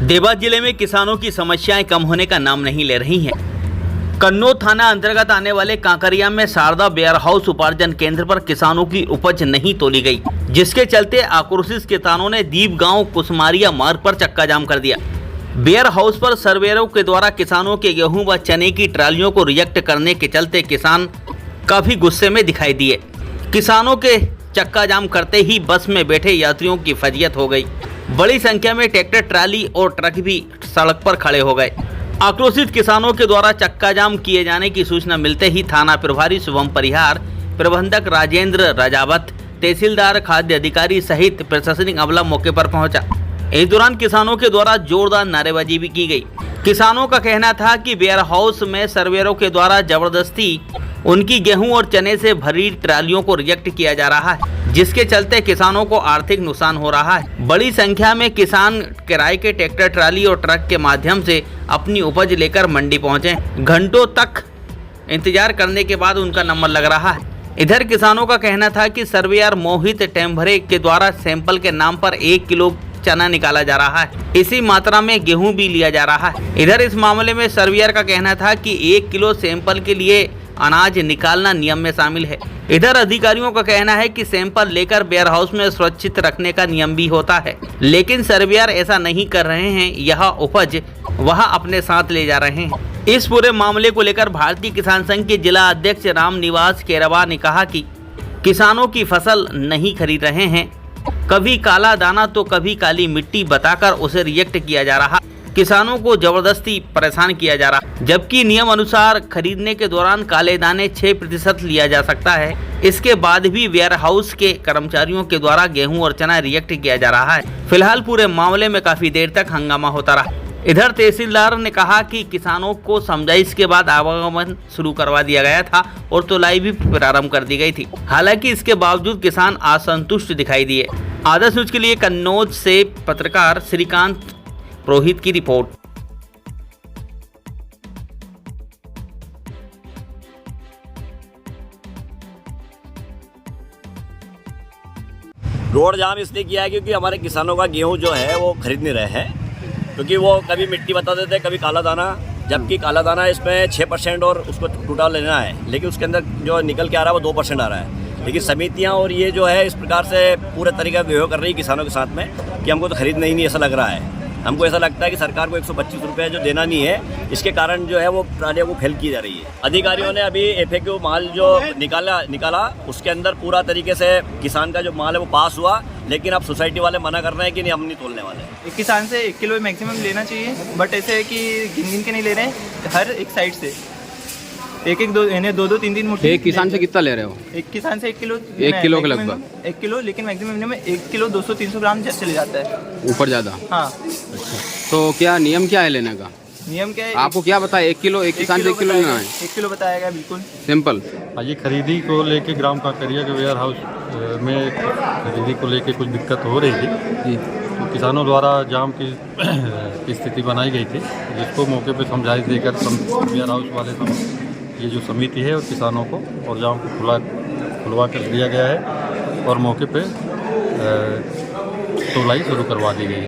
देवास जिले में किसानों की समस्याएं कम होने का नाम नहीं ले रही हैं। कन्नौज थाना अंतर्गत आने वाले कांकरिया में शारदा वेयर हाउस उपार्जन केंद्र पर किसानों की उपज नहीं तोली गई, जिसके चलते आक्रोशित किसानों ने दीप गांव कुसमारिया मार्ग पर चक्का जाम कर दिया। वेयर हाउस पर सर्वेयरों के द्वारा किसानों के गेहूं व चने की ट्रालियों को रिजेक्ट करने के चलते किसान काफी गुस्से में दिखाई दिए। किसानों के चक्का जाम करते ही बस में बैठे यात्रियों की फजीयत हो गई। बड़ी संख्या में ट्रैक्टर, ट्राली और ट्रक भी सड़क पर खड़े हो गए। आक्रोशित किसानों के द्वारा चक्का जाम किए जाने की सूचना मिलते ही थाना प्रभारी शुभम परिहार, प्रबंधक राजेंद्र राजावत, तहसीलदार, खाद्य अधिकारी सहित प्रशासनिक अमला मौके पर पहुंचा। इस दौरान किसानों के द्वारा जोरदार नारेबाजी भी की गई। किसानों का कहना था कि वेयर हाउस में सर्वेयरों के द्वारा जबरदस्ती उनकी गेहूं और चने से भरी ट्रालियों को रिजेक्ट किया जा रहा है, जिसके चलते किसानों को आर्थिक नुकसान हो रहा है। बड़ी संख्या में किसान किराए के ट्रैक्टर, ट्राली और ट्रक के माध्यम से अपनी उपज लेकर मंडी पहुंचे। घंटों तक इंतजार करने के बाद उनका नंबर लग रहा है। इधर किसानों का कहना था कि सर्वेयर मोहित टेम्भरे के द्वारा सैंपल के नाम पर 1 किलो चना निकाला जा रहा है, इसी मात्रा में गेहूं भी लिया जा रहा है। इधर इस मामले में सर्वेयर का कहना था कि 1 किलो सैंपल के लिए अनाज निकालना नियम में शामिल है। इधर अधिकारियों का कहना है कि सैंपल लेकर वेयर हाउस में सुरक्षित रखने का नियम भी होता है, लेकिन सर्वेयर ऐसा नहीं कर रहे हैं। यह उपज वह अपने साथ ले जा रहे हैं। इस पूरे मामले को लेकर भारतीय किसान संघ के जिला अध्यक्ष राम निवास केरवा ने कहा कि किसानों की फसल नहीं खरीद रहे हैं, कभी काला दाना तो कभी काली मिट्टी बताकर उसे रिजेक्ट किया जा रहा। किसानों को जबरदस्ती परेशान किया जा रहा, जबकि नियम अनुसार खरीदने के दौरान काले दाने 6% लिया जा सकता है। इसके बाद भी वेयर हाउस के कर्मचारियों के द्वारा गेहूं और चना रिजेक्ट किया जा रहा है। फिलहाल पूरे मामले में काफी देर तक हंगामा होता रहा। इधर तहसीलदार ने कहा कि किसानों को समझाइश के बाद आवागमन शुरू करवा दिया गया था और तुलाई भी प्रारंभ कर दी गई थी। हालांकि इसके बावजूद किसान असंतुष्ट दिखाई दिए। आदर्श न्यूज के लिए कन्नौज से पत्रकार श्रीकांत पुरोहित की रिपोर्ट। रोड जाम इसलिए किया है क्योंकि हमारे किसानों का गेहूं जो है वो खरीद नहीं रहे हैं, क्योंकि वो कभी मिट्टी बता देते हैं, कभी काला दाना, जबकि काला दाना इसमें 6% और उसको टूटा लेना है, लेकिन उसके अंदर जो निकल के आ रहा है वो 2% आ रहा है। लेकिन समितियां और ये जो है इस प्रकार से पूरे तरीके का व्यवहार कर रही है किसानों के साथ में कि हमको तो खरीदना ही नहीं ऐसा लग रहा है। हमको ऐसा लगता है कि सरकार को 125 रुपये जो देना नहीं है, इसके कारण जो है वो ट्रालियों को फेल की जा रही है। अधिकारियों ने अभी FAQ माल जो निकाला उसके अंदर पूरा तरीके से किसान का जो माल है वो पास हुआ, लेकिन अब सोसाइटी वाले मना कर रहे हैं कि नहीं, हम नहीं तोलने वाले। एक किसान से 1 किलो मैक्सिमम लेना चाहिए, बट ऐसे है कि गिन के नहीं ले रहे हैं, हर एक साइड से एक 2-2, 3-3 मुट्ठी। एक किसान से कितना ले रहे हो? एक किसान से 1 किलो, 1 किलो के लगभग 1 किलो, लेकिन मैक्सिमम में 1 किलो 200-300 ग्राम चले जाता है ऊपर ज़्यादा। हाँ, अच्छा, तो क्या नियम क्या है लेने का? नियम क्या है? आपको क्या बताया? 1 किलो, एक किसान से 1 किलो लेना है? 1 किलो बताया गया, बिल्कुल सिंपल। ये खरीदी को लेके ग्राम कांकरिया के वेयर हाउस में खरीदी को लेके कुछ दिक्कत हो रही थी जी। तो किसानों द्वारा जाम की स्थिति बनाई गई थी, जिसको मौके पे समझाइश देकर वेयर हाउस वाले ये जो समिति है और किसानों को और जाम को खुलवा कर दिया गया है और मौके पे तोलाई शुरू करवा दी गई है।